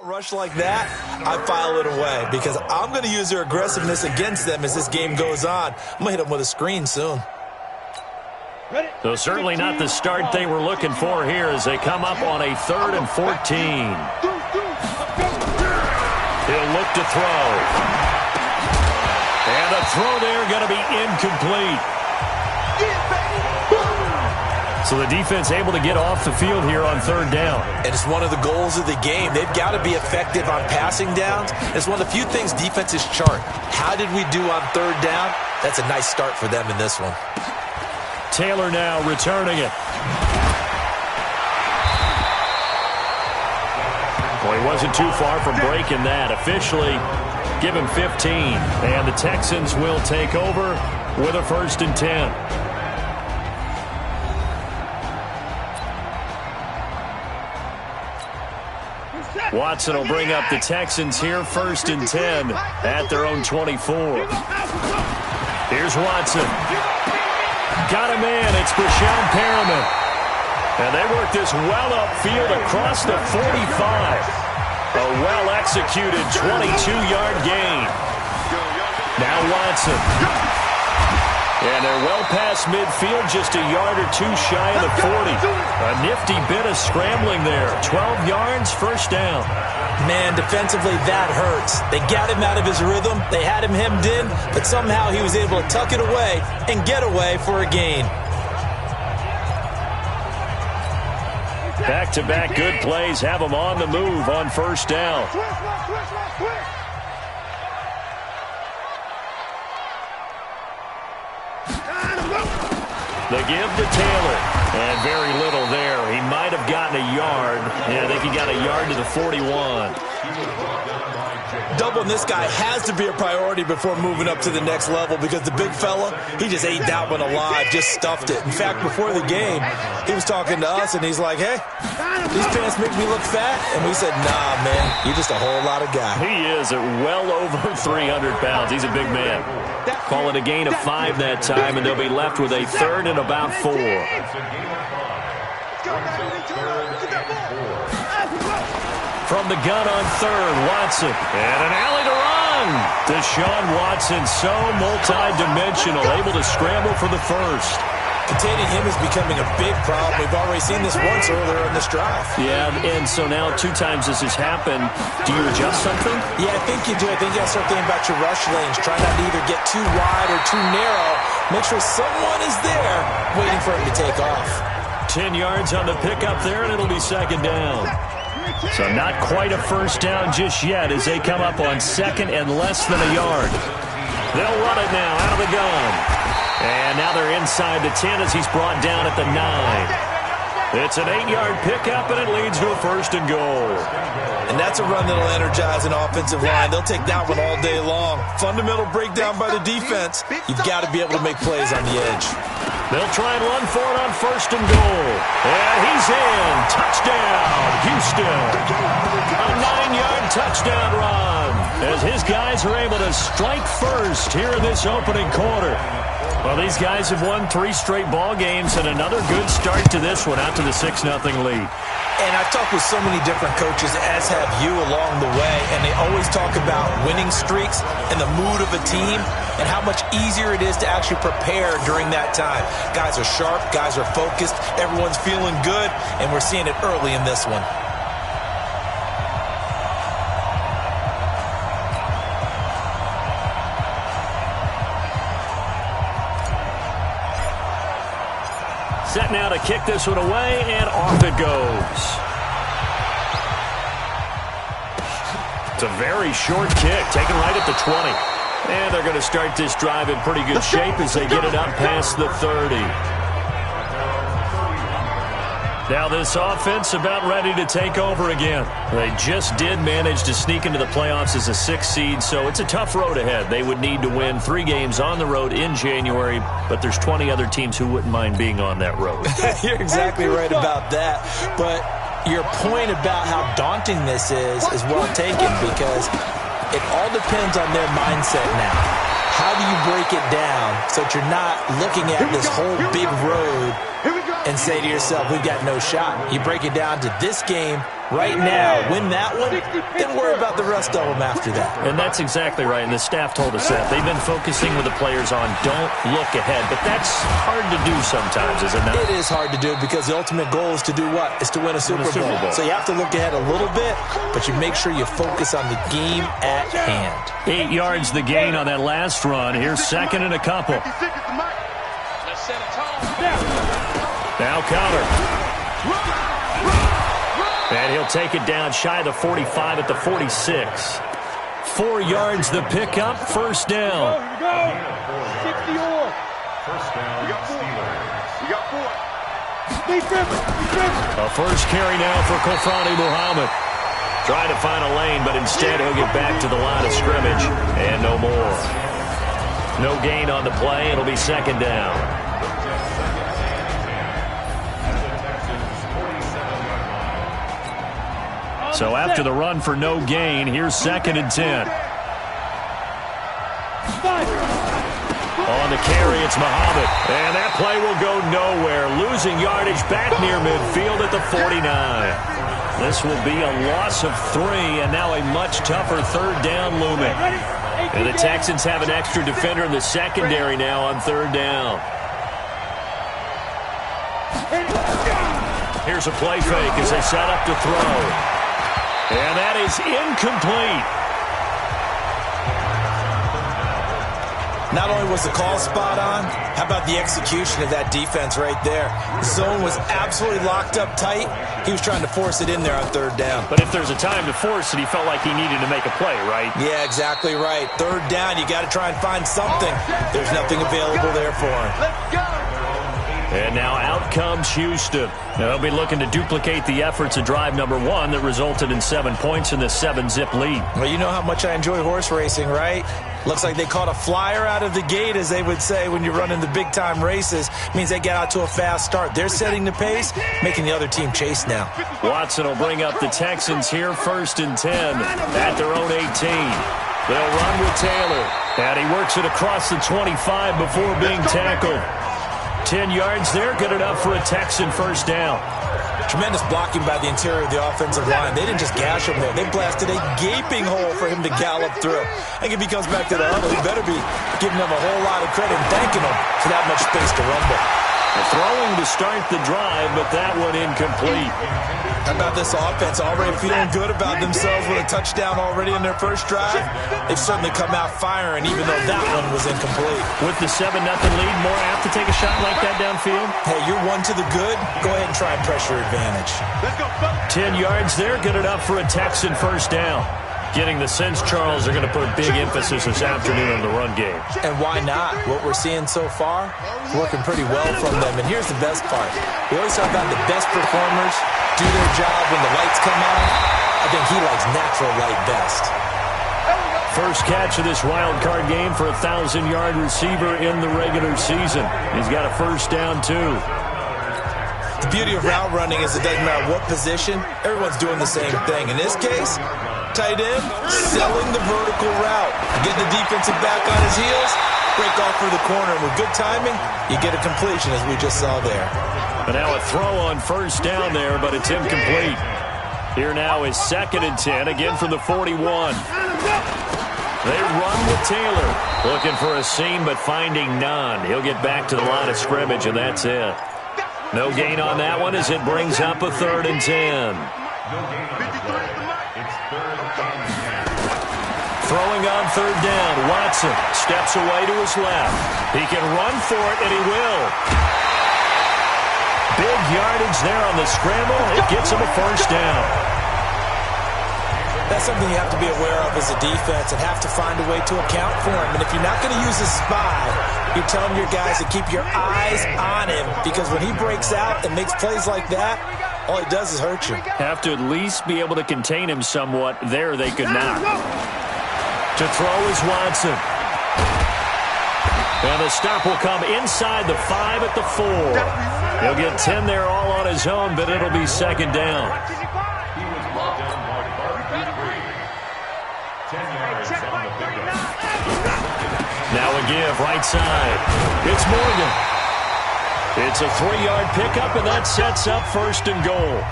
Rush like that, I file it away because I'm going to use their aggressiveness against them as this game goes on. I'm going to hit them with a screen soon. So certainly not the start they were looking for here as they come up on a 3rd and 14. He'll look to throw. And the throw there going to be incomplete. So the defense able to get off the field here on 3rd down. And it's one of the goals of the game. They've got to be effective on passing downs. It's one of the few things defenses chart. How did we do on 3rd down? That's a nice start for them in this one. Taylor now returning it. Well, he wasn't too far from breaking that. Officially, give him 15. And the Texans will take over with a 1st and 10. Watson will bring up the Texans here, 1st and 10 at their own 24. Here's Watson. Got a man. It's Breshad Perriman. And they work this well upfield across the 45. A well-executed 22-yard gain. Now Watson. And they're well past midfield, just a yard or two shy of the 40. A nifty bit of scrambling there. 12 yards, 1st down. Man, defensively, that hurts. They got him out of his rhythm. They had him hemmed in, but somehow he was able to tuck it away and get away for a gain. Back-to-back good plays have them on the move on 1st down. They give to Taylor. And very little there. He might have gotten a yard. Yeah, I think he got a yard to the 41. Doubling this guy has to be a priority before moving up to the next level because the big fella, he just ate that one alive, just stuffed it. In fact, before the game, he was talking to us, and he's like, hey, these pants make me look fat. And we said, nah, man, you're just a whole lot of guy. He is at well over 300 pounds. He's a big man. Call it a gain of 5 that time, and they'll be left with a 3rd and about 4. From the gun on 3rd, Watson. And an alley to run. Deshaun Watson, so multi-dimensional, able to scramble for the 1st. Containing him is becoming a big problem. We've already seen this once earlier in this drive. Yeah, and so now 2 times this has happened. Do you adjust something? Yeah, I think you do. I think you got to start thinking about your rush lanes. Try not to either get too wide or too narrow. Make sure someone is there waiting for him to take off. 10 yards on the pickup there, and it'll be 2nd down. So not quite a 1st down just yet as they come up on 2nd and less than a yard. They'll run it now out of the gun. And now they're inside the 10 as he's brought down at the 9. It's an 8-yard pickup, and it leads to a 1st and goal. And that's a run that'll energize an offensive line. They'll take that one all day long. Fundamental breakdown by the defense. You've got to be able to make plays on the edge. They'll try and run for it on 1st and goal. And he's in. Touchdown, Houston. A 9-yard touchdown run as his guys are able to strike first here in this opening quarter. Well, these guys have won 3 straight ball games and another good start to this one out to the 6-0 lead. And I've talked with so many different coaches, as have you along the way, and they always talk about winning streaks and the mood of a team and how much easier it is to actually prepare during that time. Guys are sharp, guys are focused, everyone's feeling good, and we're seeing it early in this one. Set now to kick this one away, and off it goes. It's a very short kick, taken right at the 20. And they're going to start this drive in pretty good shape as they get it up past the 30. Now this offense about ready to take over again. They just did manage to sneak into the playoffs as a 6th seed, so it's a tough road ahead. They would need to win 3 games on the road in January, but there's 20 other teams who wouldn't mind being on that road. You're exactly right about that, but your point about how daunting this is well taken because it all depends on their mindset now. How do you break it down so that you're not looking at this whole big road and and say to yourself, we've got no shot. You break it down to this game right now, win that one, then worry about the rest of them after that. And that's exactly right, and the staff told us that. They've been focusing with the players on don't look ahead, but that's hard to do sometimes, is it not? It is hard to do because the ultimate goal is to do what? Is to win a Super Bowl. So you have to look ahead a little bit, but you make sure you focus on the game at hand. 8 yards the gain on that last run. Here's second and a couple. Now counter. And he'll take it down shy of the 45 at the 46. 4 yards the pickup, first down. Here we go. 60-yard. First down, Steelers. You got 4. A first carry now for Kofrani Muhammad. Trying to find a lane, but instead he'll get back to the line of scrimmage. And no more. No gain on the play. It'll be second down. So after the run for no gain, here's second and 10. On the carry, it's Muhammad. And that play will go nowhere. Losing yardage back near midfield at the 49. This will be a loss of 3, and now a much tougher third down looming. And the Texans have an extra defender in the secondary now on third down. Here's a play fake as they set up to throw. And that is incomplete. Not only was the call spot on, how about the execution of that defense right there? The zone was absolutely locked up tight. He was trying to force it in there on third down. But if there's a time to force it, he felt like he needed to make a play, right? Yeah, exactly right. Third down, you got to try and find something. There's nothing available there for him. Let's go. And now out comes Houston. Now they'll be looking to duplicate the efforts of drive number 1 that resulted in 7 points in the 7-zip lead. Well, you know how much I enjoy horse racing, right? Looks like they caught a flyer out of the gate, as they would say when you're running the big-time races. Means they get out to a fast start. They're setting the pace, making the other team chase now. Watson will bring up the Texans here, first and 10 at their own 18. They'll run with Taylor. And he works it across the 25 before being tackled. 10 yards there, good enough for a Texan first down. Tremendous blocking by the interior of the offensive line. They didn't just gash him there. They blasted a gaping hole for him to gallop through. I think if he comes back to the huddle, he better be giving them a whole lot of credit and thanking them for that much space to rumble. Throwing to start the drive, but that one incomplete. How about this offense already feeling good about themselves with a touchdown already in their first drive? They've certainly come out firing, even though that one was incomplete. With the 7-0 lead, more apt to take a shot like that downfield? Hey, you're one to the good. Go ahead and try and pressure advantage. Let's go, 10 yards there, good enough for a Texan first down. Getting the sense Charles are going to put big emphasis this afternoon on the run game. And why not? What we're seeing so far, working pretty well from them. And here's the best part. We always talk about the best performers do their job when the lights come on. I think he likes natural light best. First catch of this wild card game for a 1,000-yard receiver in the regular season. He's got a first down, too. The beauty of route running is it doesn't matter what position, everyone's doing the same thing. In this case, tight end, selling the vertical route. Get the defensive back on his heels, break off for the corner, and with good timing, you get a completion as we just saw there. But now a throw on first down there, but it's incomplete. Here now is second and 10, again from the 41. They run with Taylor, looking for a seam but finding none. He'll get back to the line of scrimmage, and that's it. No gain on that one as it brings up a third and 10. Throwing on third down, Watson steps away to his left. He can run for it, and he will. Big yardage there on the scramble. It gets him a first down. That's something you have to be aware of as a defense and have to find a way to account for him. And if you're not going to use a spy, you're telling your guys to keep your eyes on him, because when he breaks out and makes plays like that, all he does is hurt you. Have to at least be able to contain him somewhat. There they could not. To throw is Watson. And the stop will come inside the 5 at the 4. He'll get 10 there all on his own, but it'll be second down. Now a give, right side. It's Morgan. It's a 3-yard pickup, and that sets up first and goal.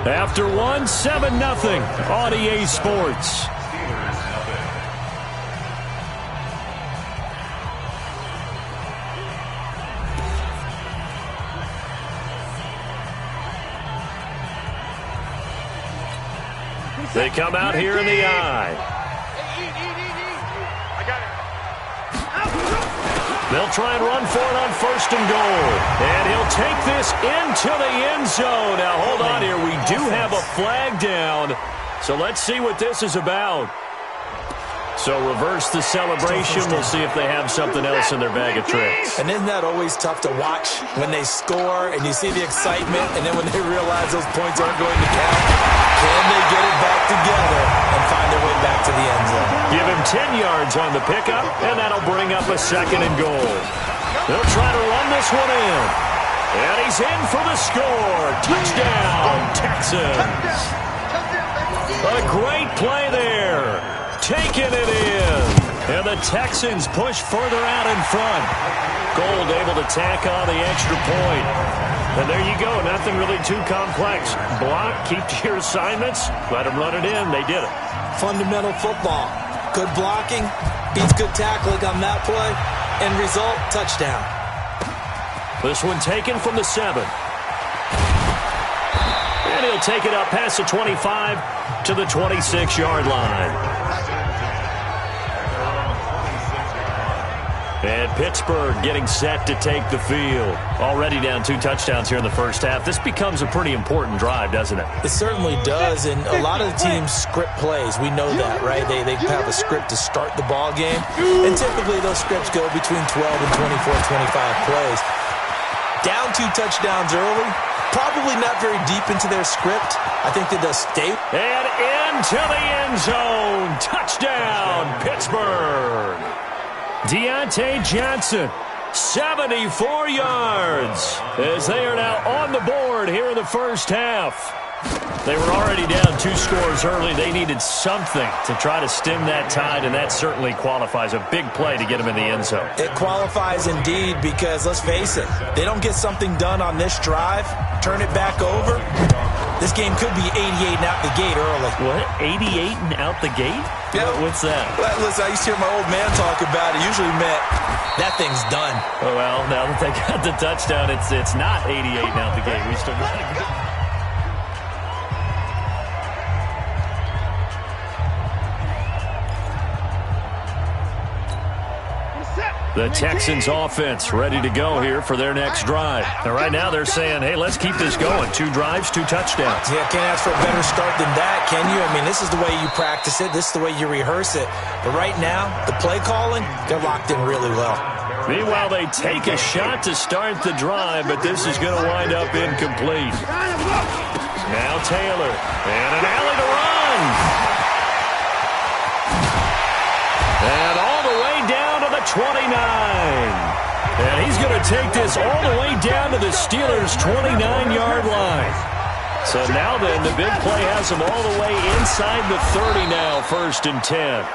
After one, 7-0 on EA Sports. They come out here in the eye. They'll try and run for it on first and goal. And he'll take this into the end zone. Now, hold on here. We do have a flag down. So let's see what this is about. So reverse the celebration. We'll see if they have something else in their bag of tricks. And isn't that always tough to watch when they score and you see the excitement, and then when they realize those points aren't going to count? Can they get it back together and find their way back to the end zone? Give him 10 yards on the pickup, and that'll bring up a second and goal. They'll try to run this one in. And he's in for the score. Touchdown, Texans. A great play there. Taking it in. And the Texans push further out in front. Gold able to tack on the extra point. And there you go. Nothing really too complex. Block, keep to your assignments, let them run it in. They did it. Fundamental football. Good blocking beats good tackling on that play. End result, touchdown. This one taken from the 7. And he'll take it up past the 25 to the 26-yard line. And Pittsburgh getting set to take the field. Already down 2 touchdowns here in the first half. This becomes a pretty important drive, doesn't it? It certainly does, and a lot of the teams script plays. We know that, right? They have a script to start the ball game, and typically those scripts go between 12 and 24, 25 plays. Down 2 touchdowns early, probably not very deep into their script. I think that they'll stay. And into the end zone. Touchdown, Pittsburgh. Deontay Johnson, 74 yards, as they are now on the board here in the first half. They were already down 2 scores early. They needed something to try to stem that tide, and that certainly qualifies. A big play to get them in the end zone. It qualifies indeed because, let's face it, they don't get something done on this drive, turn it back over, this game could be 88 and out the gate early. What? 88 and out the gate? Yeah. What's that? Well, listen, I used to hear my old man talk about it. Usually meant that thing's done. Oh, well, now that they got the touchdown, it's not 88 and out the gate. We still got to go. The Texans offense ready to go here for their next drive. And right now they're saying, hey, let's keep this going. 2 drives, 2 touchdowns. Yeah, can't ask for a better start than that, can you? I mean, this is the way you practice it. This is the way you rehearse it. But right now, the play calling, they're locked in really well. Meanwhile, they take a shot to start the drive, but this is going to wind up incomplete. Now Taylor, and an alley to run. And all the way down to the 29. And he's going to take this all the way down to the Steelers' 29-yard line. So now then, the big play has him all the way inside the 30 now, 1st and 10.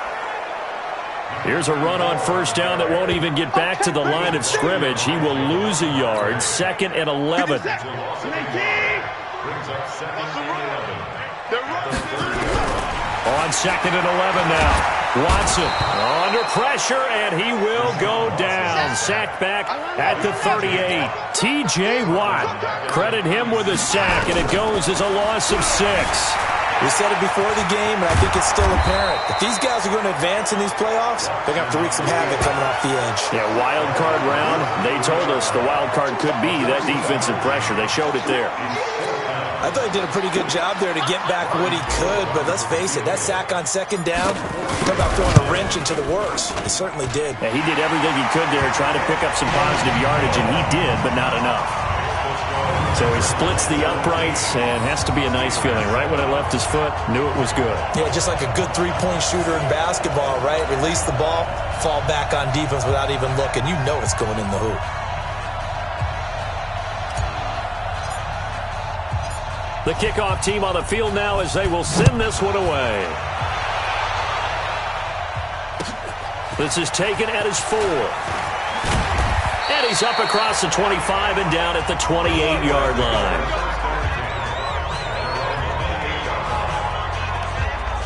Here's a run on first down that won't even get back to the line of scrimmage. He will lose a yard, 2nd and 11. On 2nd and 11 now. Watson under pressure, and he will go down. Sacked back at the 38. T.J. Watt, credit him with a sack, and it goes as a loss of 6. We said it before the game, and I think it's still apparent. If these guys are going to advance in these playoffs, they're going to have to wreak some havoc coming off the edge. Yeah, wild card round. They told us the wild card could be that defensive pressure. They showed it there. I thought he did a pretty good job there to get back what he could, but let's face it, that sack on 2nd down, talk about throwing a wrench into the works. He certainly did. Yeah, he did everything he could there, trying to pick up some positive yardage, and he did, but not enough. So he splits the uprights, and has to be a nice feeling. Right when it left his foot, knew it was good. Yeah, just like a good 3-point shooter in basketball, right? Release the ball, fall back on defense without even looking. You know it's going in the hoop. The kickoff team on the field now as they will send this one away. This is taken at his 4. And he's up across the 25 and down at the 28-yard line.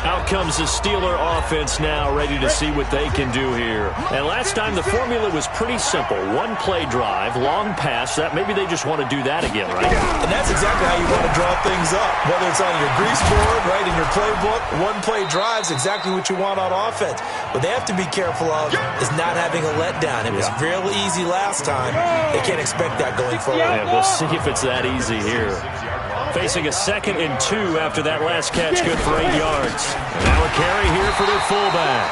Out comes the Steeler offense now, ready to see what they can do here. And last time the formula was pretty simple. One-play drive, long pass. That maybe they just want to do that again, right? And that's exactly how you want to draw things up. Whether it's on your grease board, right, in your playbook, one-play drive is exactly what you want on offense. What they have to be careful of is not having a letdown. It was real easy last time. They can't expect that going forward. Yeah, we'll see if it's that easy here. Facing a 2nd and 2 after that last catch, good for 8 yards. Now a carry here for their fullback.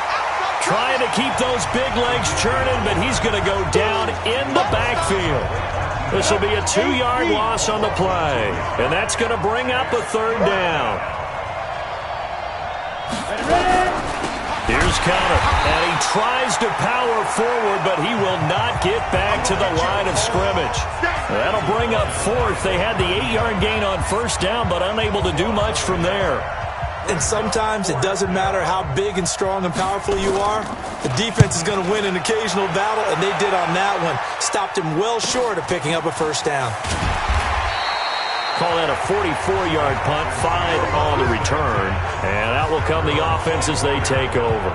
Trying to keep those big legs churning, but he's going to go down in the backfield. This will be a 2-yard loss on the play, and that's going to bring up a 3rd down. Here's Conner, and he tries to power forward, but he will not get back to the line of scrimmage. That'll bring up 4th. They had the 8-yard gain on 1st down, but unable to do much from there. And sometimes it doesn't matter how big and strong and powerful you are. The defense is going to win an occasional battle, and they did on that one. Stopped him well short of picking up a 1st down. Call that a 44-yard punt, 5 on the return. And out will come the offense as they take over.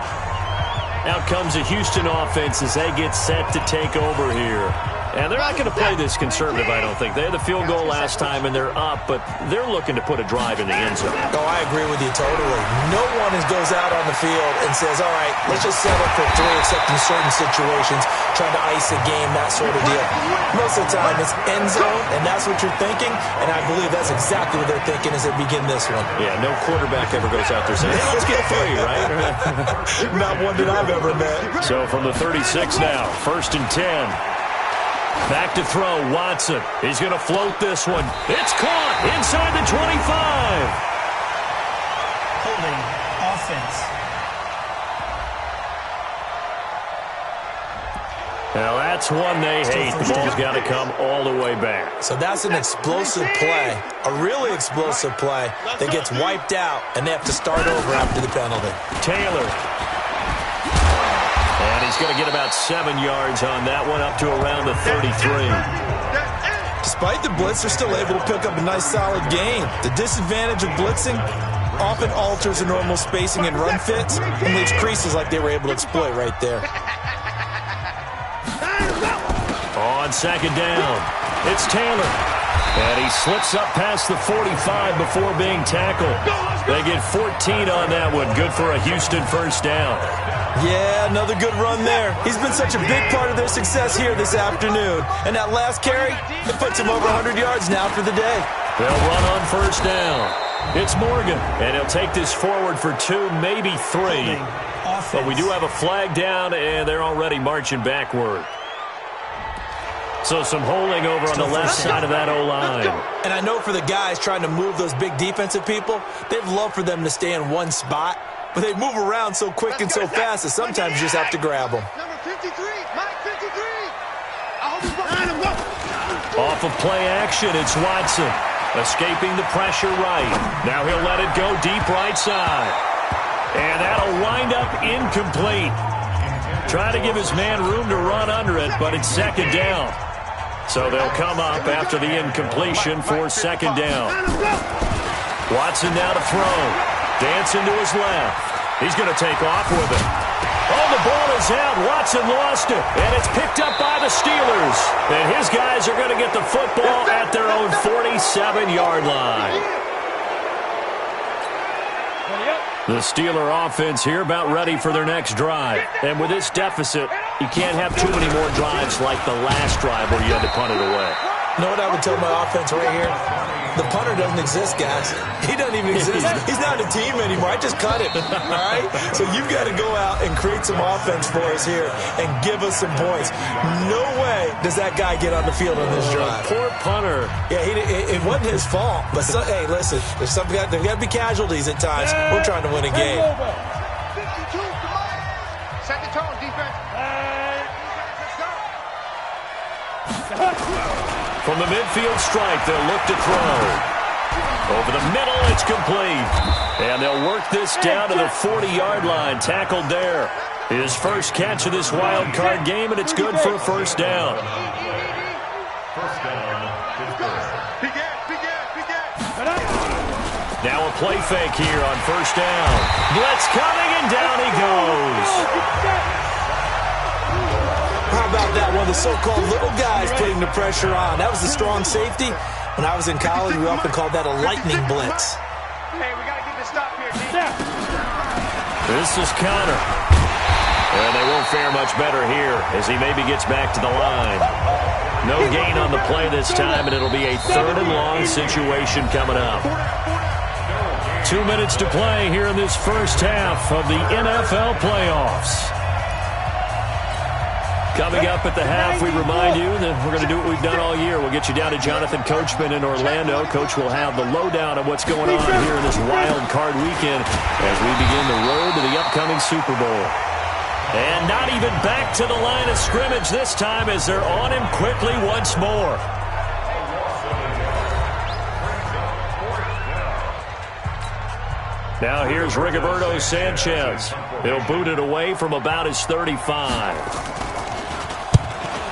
Out comes the Houston offense as they get set to take over here. And they're not going to play this conservative, I don't think. They had the field goal last time, and they're up, but they're looking to put a drive in the end zone. Oh, I agree with you totally. No one goes out on the field and says, all right, let's just settle for 3, except in certain situations, trying to ice a game, that sort of deal. Most of the time, it's end zone, and that's what you're thinking, and I believe that's exactly what they're thinking as they begin this one. Yeah, no quarterback ever goes out there saying, hey, let's get 3, right? Not one that I've ever met. So from the 36 now, 1st and 10. Back to throw, Watson. He's going to float this one. It's caught inside the 25. Holding offense. Now that's one they hate. The ball's got to come all the way back. So that's an explosive play, a really explosive play that gets wiped out, and they have to start over after the penalty. Taylor. And he's going to get about 7 yards on that one, up to around the 33. Despite the blitz, they're still able to pick up a nice, solid gain. The disadvantage of blitzing often alters the normal spacing and run fits and leaves creases like they were able to exploit right there. On 2nd down, it's Taylor. And he slips up past the 45 before being tackled. They get 14 on that one. Good for a Houston 1st down. Yeah, another good run there. He's been such a big part of their success here this afternoon. And that last carry, it puts him over 100 yards now for the day. They'll run on 1st down. It's Morgan, and he'll take this forward for 2, maybe 3. But we do have a flag down, and they're already marching backward. So some holding over on the left side of that O-line. And I know for the guys trying to move those big defensive people, they'd love for them to stay in one spot. But they move around so quick and so fast that sometimes you just have to grab them. Number 53, Mike 53. I Off of play action, it's Watson. Escaping the pressure right. Now he'll let it go deep right side. And that'll wind up incomplete. Try to give his man room to run under it, but it's 2nd down. So they'll come up after the incompletion for 2nd down. Watson now to throw. Dancing to his left. He's going to take off with it. Oh, the ball is out. Watson lost it. And it's picked up by the Steelers. And his guys are going to get the football at their own 47-yard line. The Steeler offense here about ready for their next drive. And with this deficit, you can't have too many more drives like the last drive where you had to punt it away. You know what I would tell my offense right here? The punter doesn't exist, guys. He doesn't even exist. He's not a team anymore. I just cut him, all right? So you've got to go out and create some offense for us here and give us some points. No way does that guy get on the field on this drive. Poor punter. Yeah, it wasn't his fault. But, hey, listen, there's got to be casualties at times. We're trying to win a game. 52, come on. Set the tone, defense. From the midfield stripe, they'll look to throw. Over the middle, it's complete. And they'll work this down to the 40-yard line. Tackled there His first catch of this wild card game, and it's good for a first down. First down, Pittsburgh. Now a play fake here on first down. Blitz coming, and down he goes. How about that? One of the so-called little guys putting the pressure on. That was the strong safety. When I was in college, we often called that a lightning blitz. Hey, we got to get this stop here, D. This is Connor. And they won't fare much better here as he maybe gets back to the line. No gain on the play this time, and it'll be a 3rd and long situation coming up. 2 minutes to play here in this first half of the NFL playoffs. Coming up at the half, we remind you that we're going to do what we've done all year. We'll get you down to Jonathan Coachman in Orlando. Coach will have the lowdown of what's going on here in this wild card weekend as we begin the road to the upcoming Super Bowl. And not even back to the line of scrimmage this time as they're on him quickly once more. Now here's Rigoberto Sanchez. He'll boot it away from about his 35.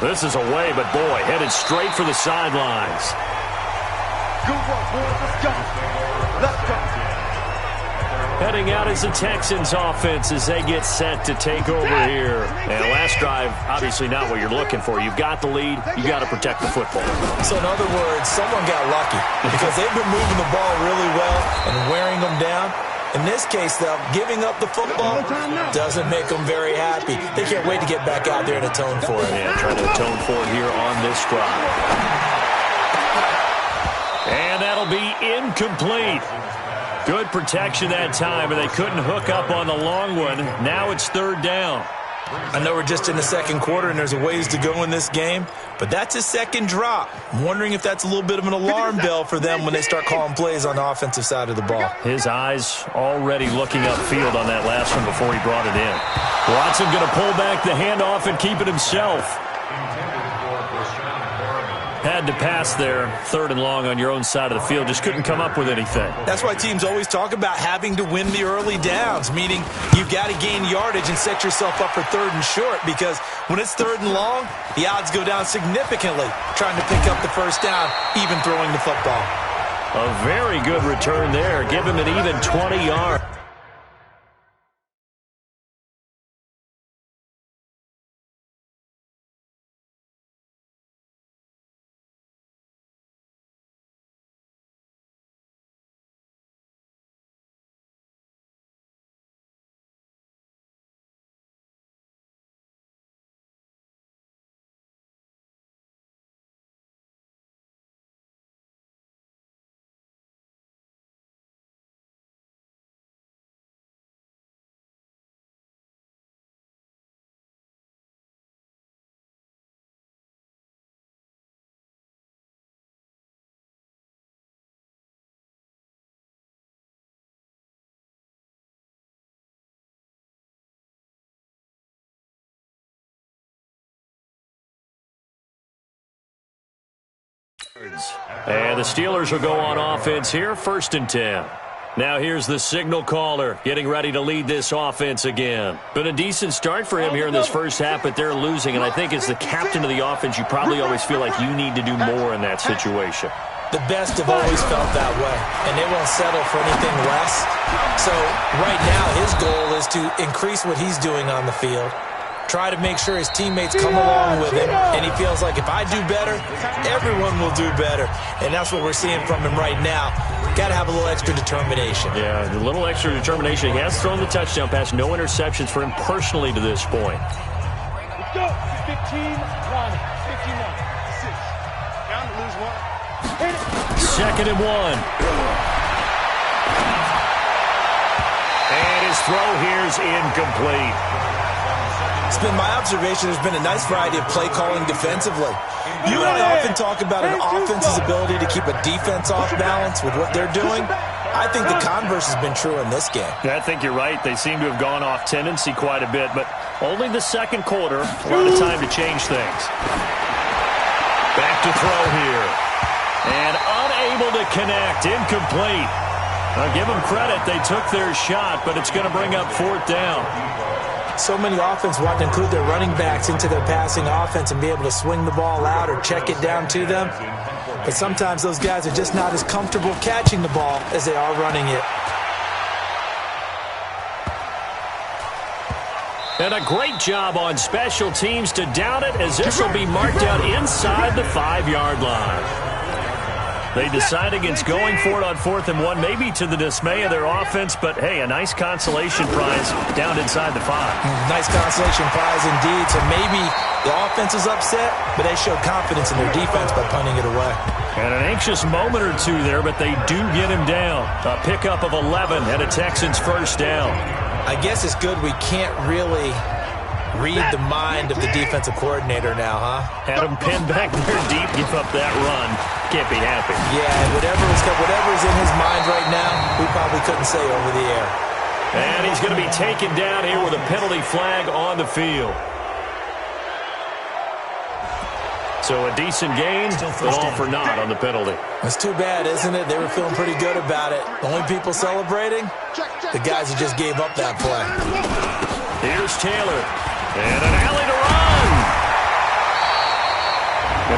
This is away, but boy, headed straight for the sidelines. Good work, boys. Let's go. Let's go. Heading out is the Texans offense as they get set to take over here. And last drive, obviously not what you're looking for. You've got the lead. You got to protect the football. So in other words, someone got lucky because they've been moving the ball really well and wearing them down. In this case, though, giving up the football doesn't make them very happy. They can't wait to get back out there and atone for it. Yeah, trying to atone for it here on this drive. And that'll be incomplete. Good protection that time, and they couldn't hook up on the long one. Now it's 3rd down. I know we're just in the second quarter and there's a ways to go in this game, but that's his second drop. I'm wondering if that's a little bit of an alarm bell for them when they start calling plays on the offensive side of the ball. His eyes already looking upfield on that last one before he brought it in. Watson going to pull back the handoff and keep it himself. Had to pass there, 3rd and long on your own side of the field. Just couldn't come up with anything. That's why teams always talk about having to win the early downs, meaning you've got to gain yardage and set yourself up for 3rd and short, because when it's 3rd and long, the odds go down significantly trying to pick up the first down, even throwing the football. A very good return there. Give him an even 20 yards. And the Steelers will go on offense here, 1st and 10. Now here's the signal caller getting ready to lead this offense again. Been a decent start for him here in this first half, but they're losing. And I think as the captain of the offense, you probably always feel like you need to do more in that situation. The best have always felt that way, and they won't settle for anything less. So right now his goal is to increase what he's doing on the field, try to make sure his teammates come along with him, and he feels like if I do better, everyone will do better. And that's what we're seeing from him right now. Got to have a little extra determination. Yeah, a little extra determination. He has thrown the touchdown pass. No interceptions for him personally to this point. Let's go. 15, 1, 51, 6. Down to lose 1. 2nd and 1. And his throw here's incomplete. It's been my observation there's been a nice variety of play calling defensively. You and I often talk about an offense's ability to keep a defense off balance with what they're doing. I think the converse has been true in this game. Yeah, I think you're right. They seem to have gone off tendency quite a bit, but only the second quarter. A lot of time to change things. Back to throw here. And unable to connect. Incomplete. Now, give them credit. They took their shot, but it's going to bring up 4th down. So many offense want to include their running backs into their passing offense and be able to swing the ball out or check it down to them. But sometimes those guys are just not as comfortable catching the ball as they are running it. And a great job on special teams to down it, as this will be marked out inside the 5-yard line. They decide against going for it on 4th and 1, maybe to the dismay of their offense, but hey, a nice consolation prize down inside the 5. Nice consolation prize indeed. So maybe the offense is upset, but they showed confidence in their defense by punting it away. And an anxious moment or two there, but they do get him down. A pickup of 11 and a Texans first down. I guess it's good we can't really read the mind of the defensive coordinator now, huh? Had him pinned back there deep, give up that run. Can't be happy. Yeah, whatever's in his mind right now, we probably couldn't say over the air. And he's going to be taken down here with a penalty flag on the field. So a decent gain, but all for naught on the penalty. It's too bad, isn't it? They were feeling pretty good about it. The only people celebrating, the guys who just gave up that play. Here's Taylor. And an alley to run.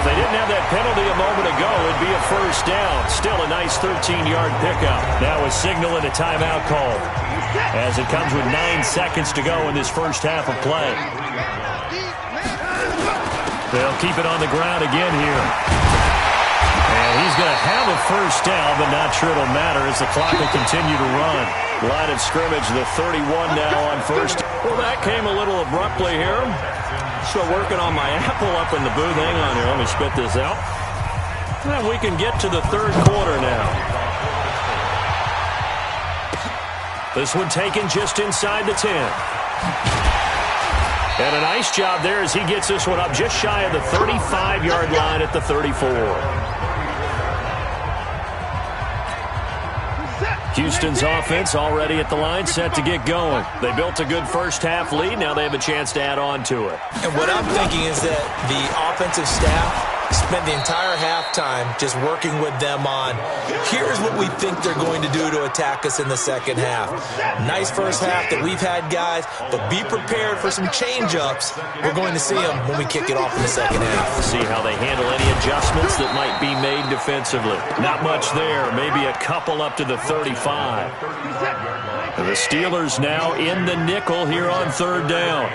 If they didn't have that penalty a moment ago, it'd be a first down. Still a nice 13-yard pickup. Now a signal and a timeout call, as it comes with 9 seconds to go in this first half of play. They'll keep it on the ground again here. And he's going to have a first down, but not sure it'll matter as the clock will continue to run. Line of scrimmage, the 31 now on first. Well, that came a little abruptly here. So working on my apple up in the booth. Hang on here. Let me spit this out. And we can get to the third quarter now. This one taken just inside the 10. And a nice job there as he gets this one up just shy of the 35-yard line at the 34. Houston's offense already at the line, set to get going. They built a good first-half lead. Now they have a chance to add on to it. And what I'm thinking is that the offensive staff spent the entire halftime just working with them on, here's what we think they're going to do to attack us in the second half. Nice first half that we've had, guys, but be prepared for some change-ups. We're going to see them when we kick it off in the second half. See how they handle any adjustments that might be made defensively. Not much there, maybe a couple up to the 35. And the Steelers now in the nickel here on third down.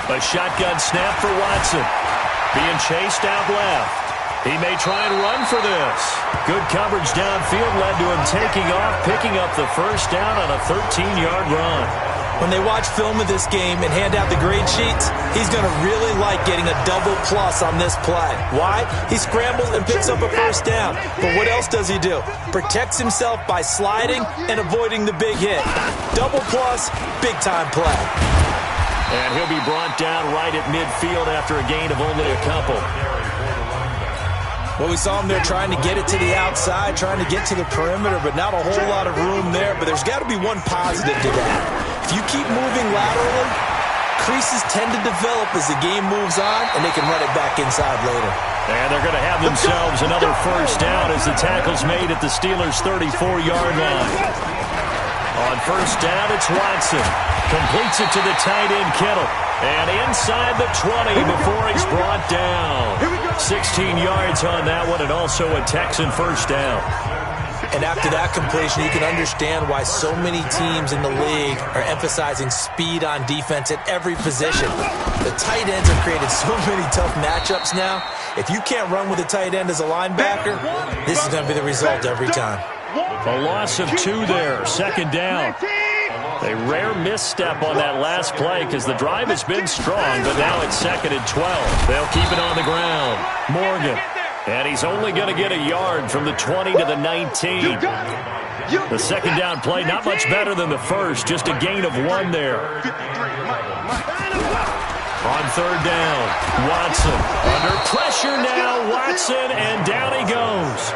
A shotgun snap for Watson. Being chased out left. He may try and run for this. Good coverage downfield led to him taking off, picking up the first down on a 13-yard run. When they watch film of this game and hand out the grade sheets, he's going to really like getting a double plus on this play. Why? He scrambles and picks up a first down. But what else does he do? Protects himself by sliding and avoiding the big hit. Double plus, big-time play. And he'll be brought down right at midfield after a gain of only a couple. Well, we saw him there trying to get it to the outside, trying to get to the perimeter, but not a whole lot of room there. But there's got to be one positive to that. If you keep moving laterally, creases tend to develop as the game moves on, and they can run it back inside later. And they're going to have themselves another first down as the tackle's made at the Steelers' 34-yard line. On first down, it's Watson. Completes it to the tight end, Kittle. And inside the 20 before he's brought down. 16 yards on that one, and also a Texan first down. And after that completion, you can understand why so many teams in the league are emphasizing speed on defense at every position. The tight ends have created so many tough matchups now. If you can't run with a tight end as a linebacker, this is going to be the result every time. A loss of 2 there, second down. A rare misstep on that last play because the drive has been strong, but now it's second and 12. They'll keep it on the ground. Morgan. And he's only going to get a yard from the 20 to the 19. The second down play, not much better than the first, just a gain of 1 there. On third down, Watson. Under pressure now, Watson, and down he goes.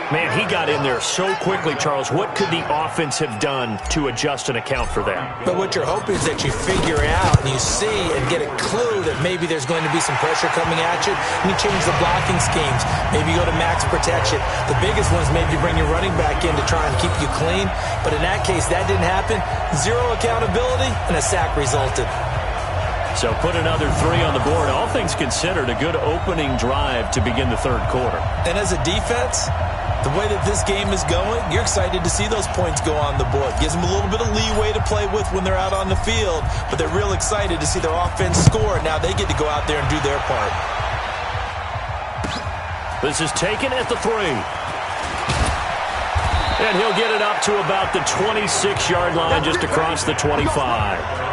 Man, he got in there so quickly, Charles. What could the offense have done to adjust and account for that? But what you're hoping is that you figure it out and you see and get a clue that maybe there's going to be some pressure coming at you, and you change the blocking schemes. Maybe you go to max protection. The biggest one is maybe you bring your running back in to try and keep you clean. But in that case, that didn't happen. Zero accountability, and a sack resulted. So put another 3 on the board. All things considered, a good opening drive to begin the third quarter. And as a defense, the way that this game is going, you're excited to see those points go on the board. Gives them a little bit of leeway to play with when they're out on the field, but they're real excited to see their offense score. Now they get to go out there and do their part. This is taken at the 3. And he'll get it up to about the 26-yard line, just across the 25.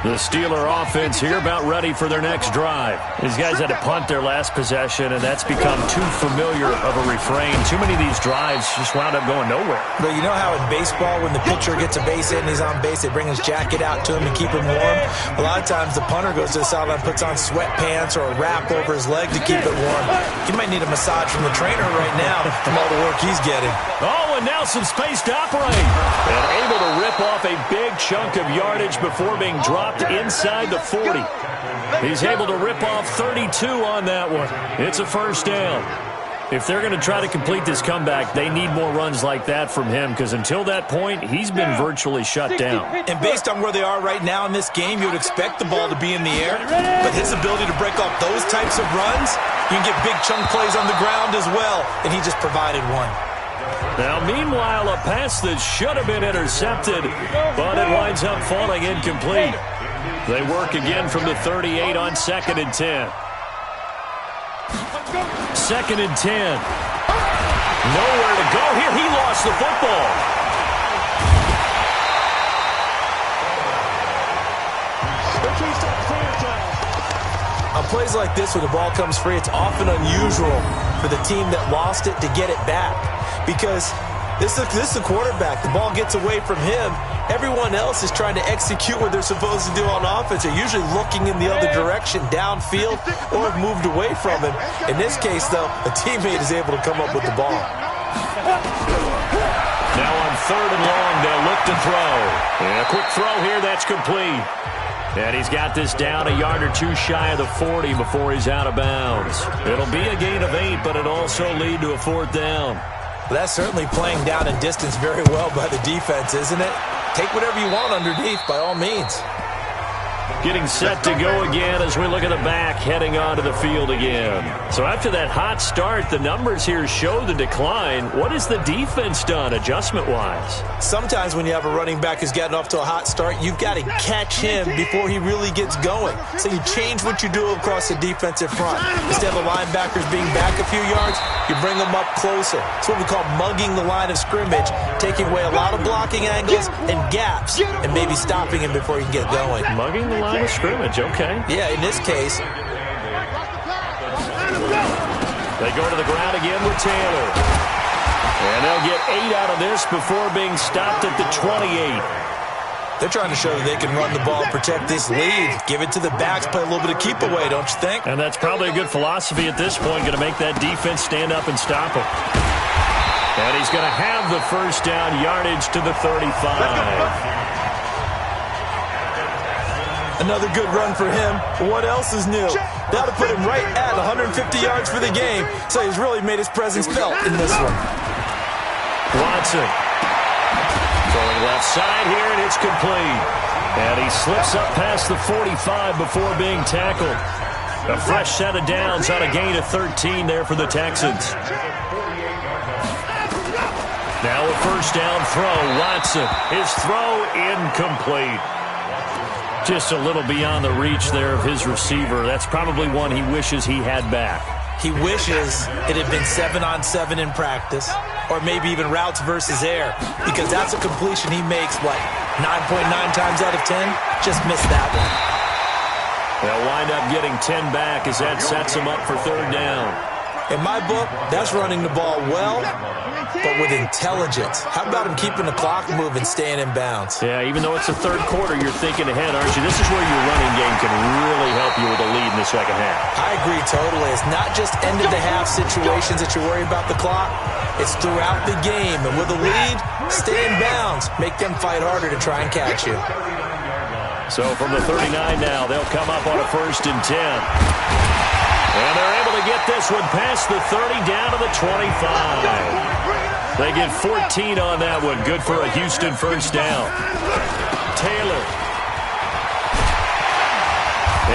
The Steeler offense here about ready for their next drive. These guys had to punt their last possession, and that's become too familiar of a refrain. Too many of these drives just wound up going nowhere. But you know how in baseball, when the pitcher gets a base hit and he's on base, they bring his jacket out to him and keep him warm? A lot of times the punter goes to the sideline, puts on sweatpants or a wrap over his leg to keep it warm. He might need a massage from the trainer right now from all the work he's getting. Oh, and now some space to operate. And able to rip off a big chunk of yardage before being dropped inside the 40. He's able to rip off 32 on that one. It's a first down. If they're going to try to complete this comeback, they need more runs like that from him, because until that point, he's been virtually shut down. And based on where they are right now in this game, you would expect the ball to be in the air. But his ability to break off those types of runs, you can get big chunk plays on the ground as well, and he just provided one. Now, meanwhile, a pass that should have been intercepted, but it winds up falling incomplete. They work again from the 38 on 2nd and 10. 2nd and 10. Nowhere to go here. He lost the football. On plays like this where the ball comes free, it's often unusual for the team that lost it to get it back, because this is the quarterback. The ball gets away from him. Everyone else is trying to execute what they're supposed to do on offense. They're usually looking in the other direction, downfield, or have moved away from him. In this case, though, a teammate is able to come up with the ball. Now on 3rd and long, they'll look to throw. And a quick throw here, that's complete. And he's got this down a yard or two shy of the 40 before he's out of bounds. It'll be a gain of 8, but it'll also lead to a 4th down. Well, that's certainly playing down in distance very well by the defense, isn't it? Take whatever you want underneath, by all means. Getting set to go again as we look at the back, heading onto the field again. So after that hot start, the numbers here show the decline. What has the defense done adjustment-wise? Sometimes when you have a running back who's gotten off to a hot start, you've got to catch him before he really gets going. So you change what you do across the defensive front. Instead of the linebackers being back a few yards, you bring them up closer. It's what we call mugging the line of scrimmage, taking away a lot of blocking angles and gaps, and maybe stopping him before he can get going. Mugging the line of scrimmage, okay. Yeah, in this case. They go to the ground again with Taylor. And they'll get 8 out of this before being stopped at the 28. They're trying to show that they can run the ball, protect this lead, give it to the backs, play a little bit of keep away, don't you think? And that's probably a good philosophy at this point, going to make that defense stand up and stop him. And he's going to have the first down, yardage to the 35. Another good run for him. What else is new? That'll put him right at 150 yards for the game, so he's really made his presence felt in this one. Watson throwing left side here, and it's complete. And he slips up past the 45 before being tackled. A fresh set of downs on a gain of 13 there for the Texans. Now a first down throw. Watson, his throw incomplete. Just a little beyond the reach there of his receiver. That's probably one he wishes he had back. He wishes it had been 7-on-7 in practice, or maybe even routes versus air, because that's a completion he makes, 9.9 times out of 10? Just missed that one. They'll wind up getting 10 back as that sets him up for 3rd down. In my book, that's running the ball well, but with intelligence. How about him keeping the clock moving, staying in bounds? Yeah, even though it's the third quarter, you're thinking ahead, aren't you? This is where your running game can really help you with a lead in the second half. I agree totally. It's not just end-of-the-half situations that you worry about the clock. It's throughout the game. And with a lead, stay in bounds. Make them fight harder to try and catch you. So from the 39 now, they'll come up on a 1st and 10. And they're able to get this one past the 30 down to the 25. They get 14 on that one. Good for a Houston first down. Taylor.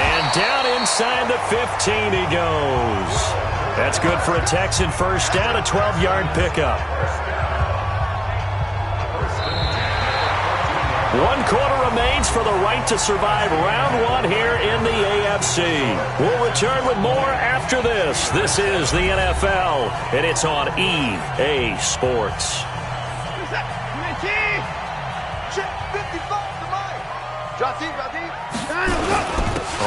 And down inside the 15 he goes. That's good for a Texan first down, a 12-yard pickup. 1 quarter remains for the right to survive round 1 here in the AFC. We'll return with more after this. This is the NFL, and it's on EA Sports.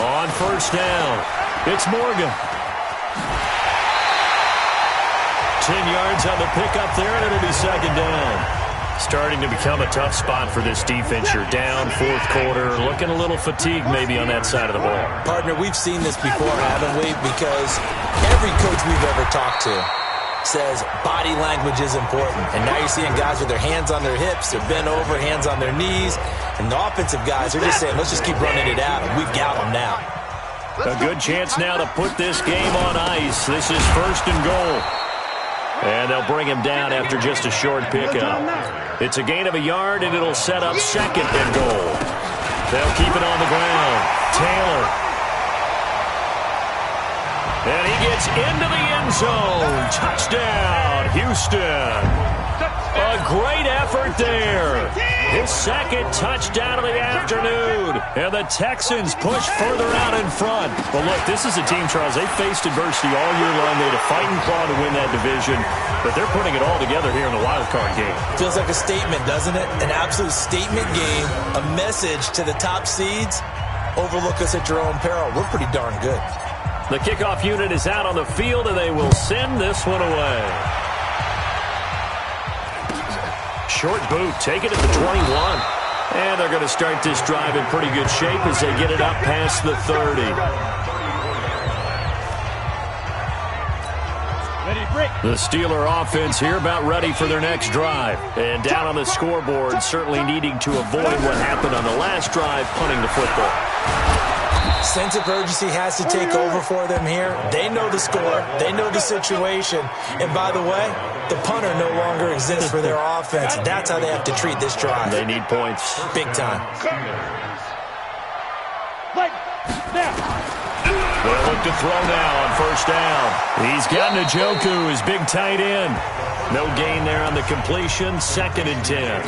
On first down, it's Morgan. 10 yards on the pickup there, and it'll be second down. Starting to become a tough spot for this defense. You're down 4th quarter, looking a little fatigued maybe on that side of the ball. Partner, we've seen this before, haven't we? Because every coach we've ever talked to says body language is important. And now you're seeing guys with their hands on their hips, they're bent over, hands on their knees. And the offensive guys are just saying, let's just keep running it at them. We've got them now. A good chance now to put this game on ice. This is 1st and goal. And they'll bring him down after just a short pickup. It's a gain of a yard, and it'll set up 2nd and goal. They'll keep it on the ground. Taylor. And he gets into the end zone. Touchdown, Houston. A great effort there. His 2nd touchdown of the afternoon. And the Texans push further out in front. Well, look, this is a team, Charles, they faced adversity all year long. They had to fight and claw to win that division. But they're putting it all together here in the wild card game. Feels like a statement, doesn't it? An absolute statement game. A message to the top seeds. Overlook us at your own peril. We're pretty darn good. The kickoff unit is out on the field, and they will send this one away. Short boot, take it at the 21. And they're going to start this drive in pretty good shape as they get it up past the 30. The Steeler offense here about ready for their next drive. And down on the scoreboard, certainly needing to avoid what happened on the last drive, punting the football. Sense of urgency has to take over for them here. They know the score. They know the situation. And by the way, the punter no longer exists for their offense. That's how they have to treat this drive. They need points. Big time. They'll look to throw now on first down. He's got Njoku, his big tight end. No gain there on the completion. 2nd and 10.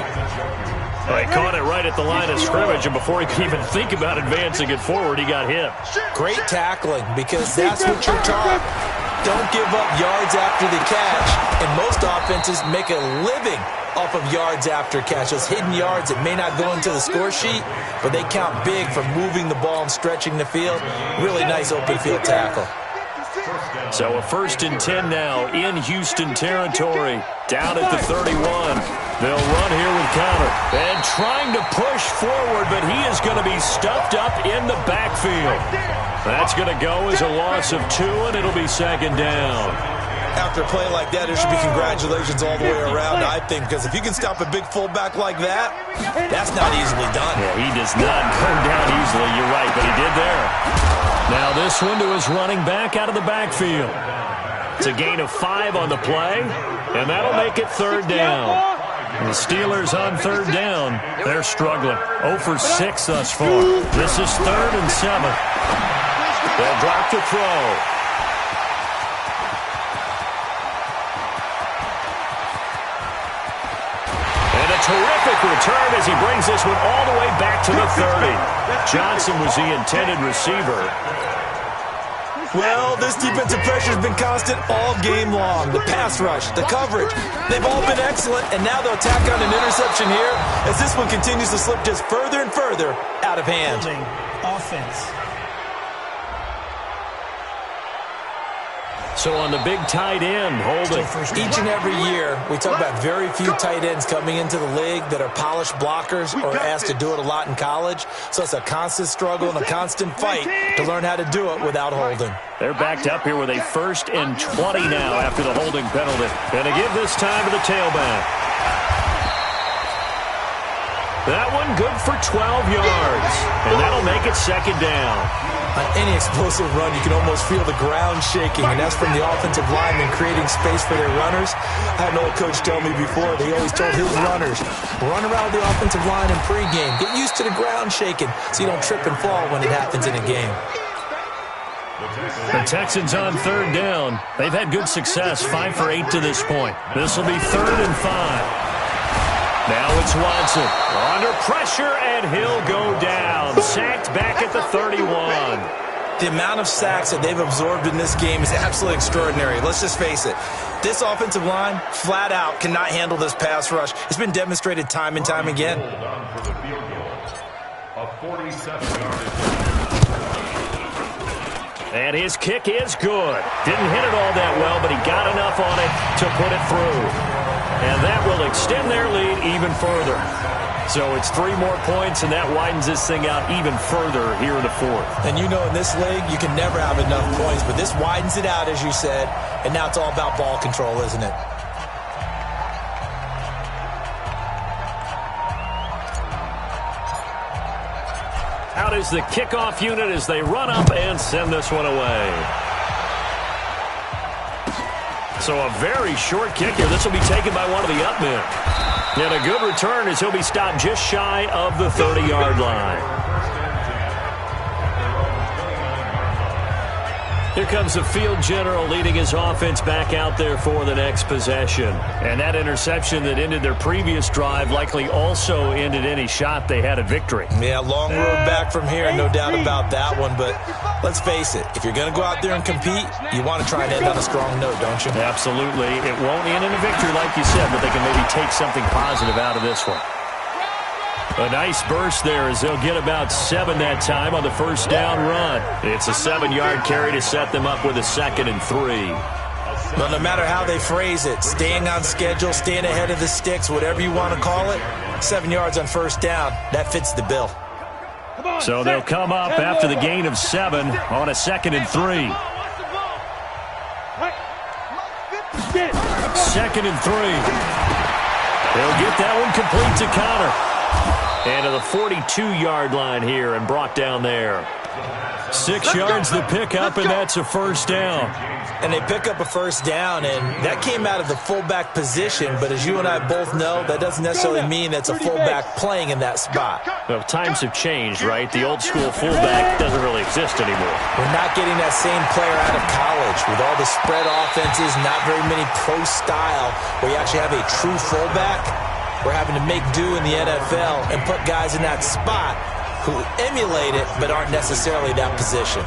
He caught it right at the line of scrimmage, and before he could even think about advancing it forward, he got hit. Great tackling, because that's what you're taught. Don't give up yards after the catch. And most offenses make a living off of yards after catch. Those hidden yards that may not go into the score sheet, but they count big for moving the ball and stretching the field. Really nice open field tackle. So a 1st and 10 now in Houston territory. Down at the 31. They'll run here with Conner. And trying to push forward, but he is going to be stuffed up in the backfield. That's going to go as a loss of 2, and it'll be 2nd down. After a play like that, there should be congratulations all the way around, I think, because if you can stop a big fullback like that, that's not easily done. Yeah, he does not go down easily, you're right, but he did there. Now this one to his running back out of the backfield. It's a gain of 5 on the play, and that'll make it 3rd down. The Steelers on 3rd down, they're struggling. 0 for 6 thus far. This is 3rd and 7. They'll drop to throw. Terrific return as he brings this one all the way back to the 30. Johnson was the intended receiver. Well, this defensive pressure has been constant all game long. The pass rush, the coverage, they've all been excellent, and now they'll tack on an interception here as this one continues to slip just further and further out of hand. Offense. So on the big tight end, holding. Each and every year, we talk about very few tight ends coming into the league that are polished blockers or asked to do it a lot in college. So it's a constant struggle and a constant fight to learn how to do it without holding. They're backed up here with a 1st and 20 now after the holding penalty. And to give this time to the tailback. That one good for 12 yards. And that'll make it 2nd down. On any explosive run, you can almost feel the ground shaking, and that's from the offensive linemen creating space for their runners. I had an old coach tell me before, they always told his runners, run around the offensive line in pregame. Get used to the ground shaking so you don't trip and fall when it happens in a game. The Texans on 3rd down. They've had good success, 5 for 8 to this point. This will be 3rd and 5. Now it's Watson under pressure, and he'll go down. Sacked back at the 31. The amount of sacks that they've absorbed in this game is absolutely extraordinary. Let's just face it. This offensive line, flat out, cannot handle this pass rush. It's been demonstrated time and time again. And his kick is good. Didn't hit it all that well, but he got enough on it to put it through. And that will extend their lead even further. So it's 3 more points, and that widens this thing out even further here in the 4th. And you know, in this league, you can never have enough points, but this widens it out, as you said, and now it's all about ball control, isn't it? Out is the kickoff unit as they run up and send this one away. So a very short kick here. This will be taken by one of the up men. And a good return as he'll be stopped just shy of the 30-yard line. Here comes the field general leading his offense back out there for the next possession. And that interception that ended their previous drive likely also ended any shot they had at victory. Yeah, long road back from here, no doubt about that one. But let's face it, if you're going to go out there and compete, you want to try and end on a strong note, don't you? Absolutely. It won't end in a victory like you said, but they can maybe take something positive out of this one. A nice burst there as they'll get about 7 that time on the first down run. It's a 7-yard carry to set them up with a 2nd and 3. Well, no matter how they phrase it, staying on schedule, staying ahead of the sticks, whatever you want to call it, 7 yards on first down, that fits the bill. So they'll come up after the gain of 7 on a 2nd and 3. 2nd and 3. They'll get that one complete to Connor. And to the 42-yard line here and brought down there. 6 yards the pickup, and that's a first down. And they pick up a first down, and that came out of the fullback position. But as you and I both know, that doesn't necessarily mean that's a fullback playing in that spot. Well, times have changed, right? The old school fullback doesn't really exist anymore. We're not getting that same player out of college with all the spread offenses, not very many pro style, where you actually have a true fullback. We're having to make do in the NFL and put guys in that spot who emulate it but aren't necessarily that position.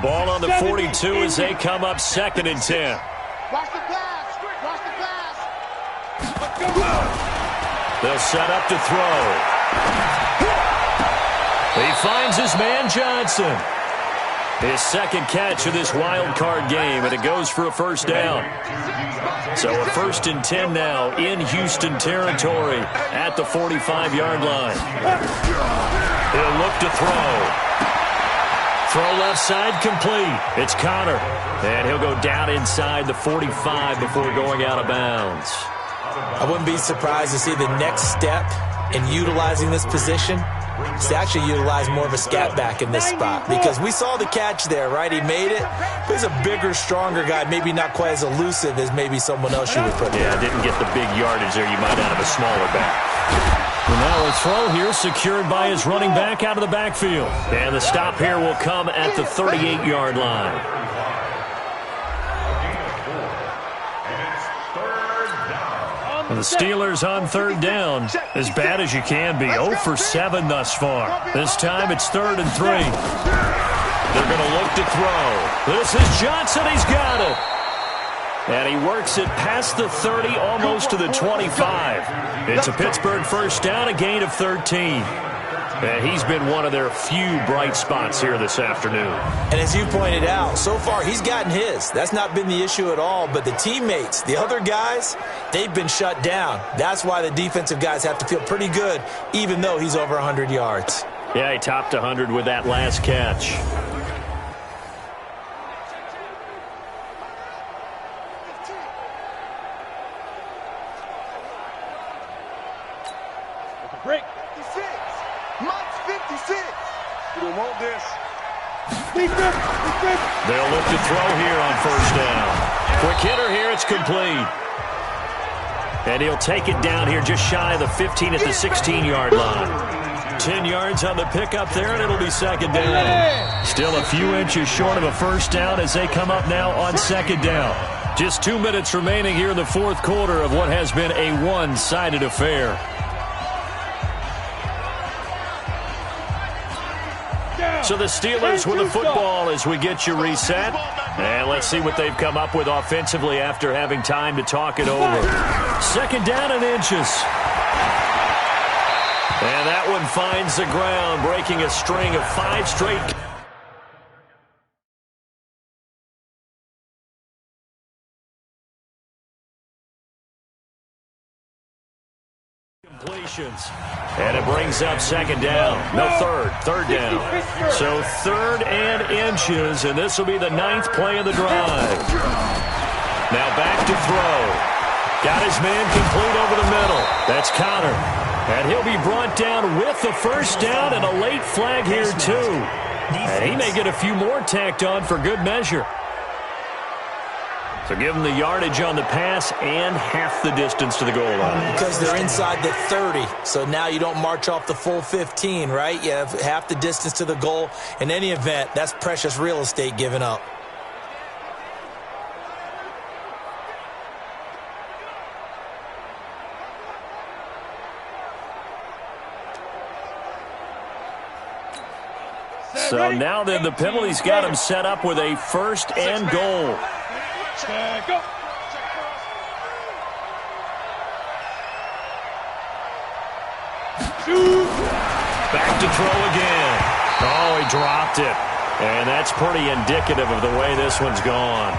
Ball on the 42 as they come up 2nd and 10. Watch the pass. Watch the pass. They'll set up to throw. He finds his man Johnson. His 2nd catch of this wild card game, and it goes for a first down. So a 1st and 10 now in Houston territory at the 45-yard line. He'll look to throw. Throw left side complete. It's Connor. And he'll go down inside the 45 before going out of bounds. I wouldn't be surprised to see the next step in utilizing this position is to actually utilize more of a scat back in this spot. Because we saw the catch there, right? He made it. But he's a bigger, stronger guy. Maybe not quite as elusive as maybe someone else you would put there. Yeah, didn't get the big yardage there you might out of a smaller back. And now a throw here secured by his running back out of the backfield. And the stop here will come at the 38-yard line. And the Steelers on third down, as bad as you can be. 0 for 7 thus far. This time it's 3rd and 3. They're going to look to throw. This is Johnson. He's got it. And he works it past the 30, almost to the 25. It's a Pittsburgh first down, a gain of 13. And he's been one of their few bright spots here this afternoon. And as you pointed out, so far he's gotten his. That's not been the issue at all. But the teammates, the other guys, they've been shut down. That's why the defensive guys have to feel pretty good, even though he's over 100 yards. Yeah, he topped 100 with that last catch. Break. 56. Mike's 56. You don't want this. They'll look to throw here on first down. Quick hitter here. It's complete. And he'll take it down here just shy of the 15 at the 16-yard line. 10 yards on the pickup there, and it'll be second down. Still a few inches short of a first down as they come up now on second down. Just 2 minutes remaining here in the fourth quarter of what has been a one-sided affair. So the Steelers with the football as we get you reset. And let's see what they've come up with offensively after having time to talk it over. Second down and inches. And that one finds the ground, breaking a string of 5 straight completions. And it brings up second down. No, third down. So 3rd and inches, and this will be the 9th play of the drive. Now back to throw. Got his man complete over the middle. That's Connor. And he'll be brought down with the first down and a late flag here too. And he may get a few more tacked on for good measure. So give them the yardage on the pass and half the distance to the goal line. Because they're inside the 30, so now you don't march off the full 15, right? You have half the distance to the goal. In any event, that's precious real estate given up. So now then the penalty's got him set up with a first and goal. Go. Back to throw again. Oh, he dropped it. And that's pretty indicative of the way this one's gone.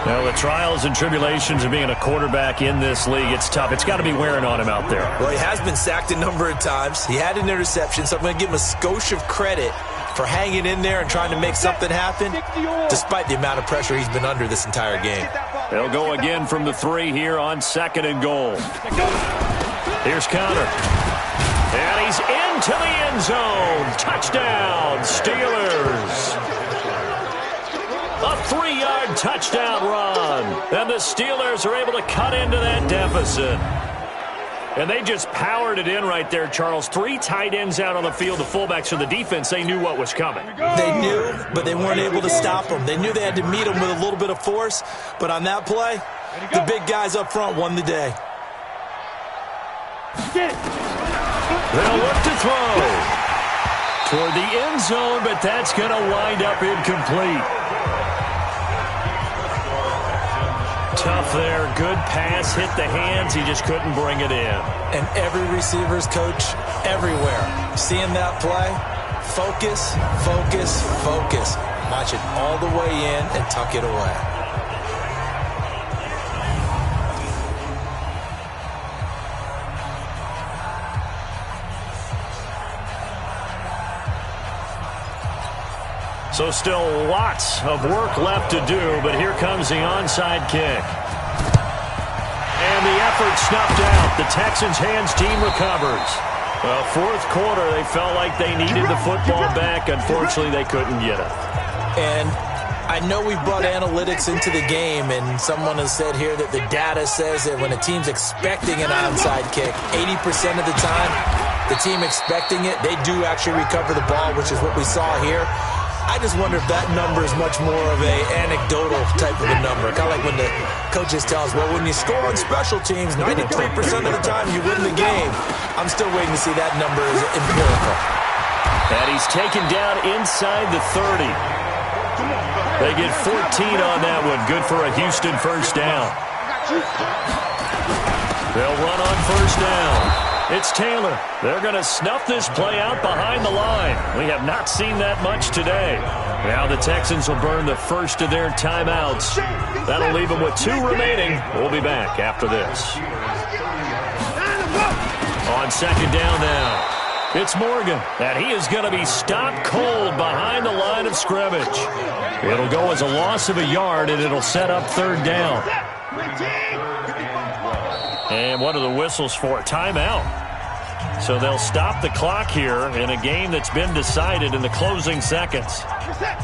Now, the trials and tribulations of being a quarterback in this league, it's tough. It's got to be wearing on him out there. Well, he has been sacked a number of times. He had an interception, so I'm going to give him a skosh of credit for hanging in there and trying to make something happen, despite the amount of pressure he's been under this entire game. They'll go again from the 3 here on second and goal. Here's Connor. And he's into the end zone. Touchdown, Steelers. A 3-yard touchdown run. And the Steelers are able to cut into that deficit. And they just powered it in right there, Charles. 3 tight ends out on the field, the fullbacks. So the defense, they knew what was coming. They knew, but they weren't able to stop them. They knew they had to meet them with a little bit of force. But on that play, the big guys up front won the day. They'll look to throw toward the end zone, but that's going to wind up incomplete. Tough there. Good pass. Hit the hands. He just couldn't bring it in. And every receiver's coach everywhere. Seeing that play, focus, focus, focus. Watch it all the way in and tuck it away. So still lots of work left to do, but here comes the onside kick. And the effort snuffed out. The Texans' hands team recovers. Well, fourth quarter, they felt like they needed the football back. Unfortunately, they couldn't get it. And I know we brought analytics into the game, and someone has said here that the data says that when a team's expecting an onside kick, 80% of the time, the team expecting it, they do actually recover the ball, which is what we saw here. I just wonder if that number is much more of a anecdotal type of a number. Kind of like when the coaches tell us, well, when you score on special teams, 93% of the time you win the game. I'm still waiting to see that number is empirical. And he's taken down inside the 30. They get 14 on that one. Good for a Houston first down. They'll run on first down. It's Taylor. They're going to snuff this play out behind the line. We have not seen that much today. Now the Texans will burn the first of their timeouts. That'll leave them with 2 remaining. We'll be back after this. On second down now. It's Morgan, and he is going to be stopped cold behind the line of scrimmage. It'll go as a loss of a yard, and it'll set up third down. And what are the whistles for? Timeout. So they'll stop the clock here in a game that's been decided in the closing seconds.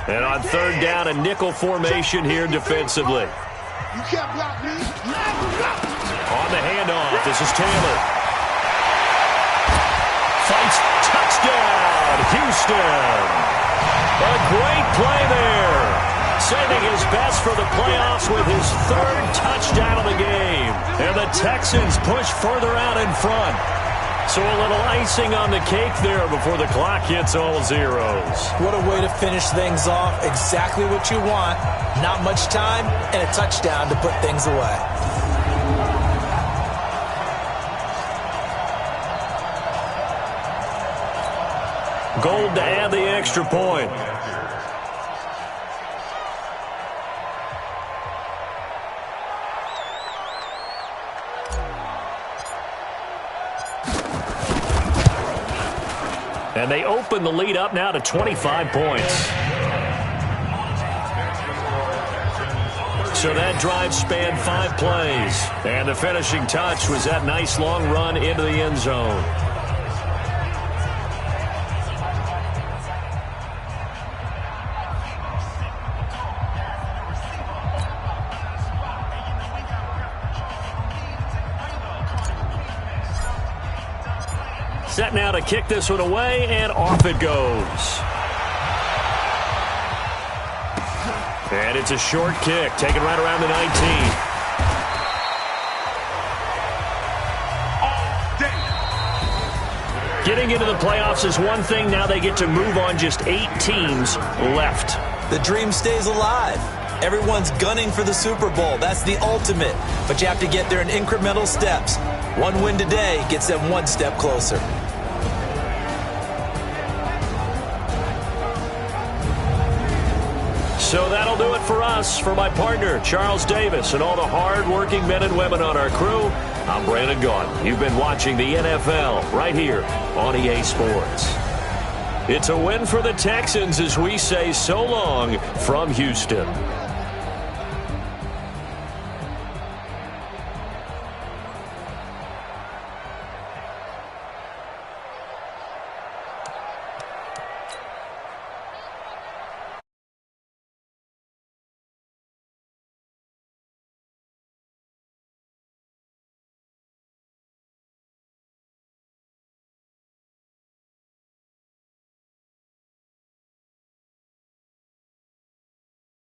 And on third down, a nickel formation here defensively. On the handoff, this is Taylor. Fights, touchdown, Houston. A great play there. Saving his best for the playoffs with his 3rd touchdown of the game. And the Texans push further out in front. So a little icing on the cake there before the clock hits all zeros. What a way to finish things off. Exactly what you want. Not much time and a touchdown to put things away. Gold to add the extra point. And they open the lead up now to 25 points. So that drive spanned 5 plays. And the finishing touch was that nice long run into the end zone. Set now to kick this one away, and off it goes. And it's a short kick, taken right around the 19. Getting into the playoffs is one thing. Now they get to move on. Just 8 teams left. The dream stays alive. Everyone's gunning for the Super Bowl. That's the ultimate. But you have to get there in incremental steps. One win today gets them 1 step closer. So that'll do it for us. For my partner, Charles Davis, and all the hard-working men and women on our crew, I'm Brandon Gaudin. You've been watching the NFL right here on EA Sports. It's a win for the Texans as we say so long from Houston.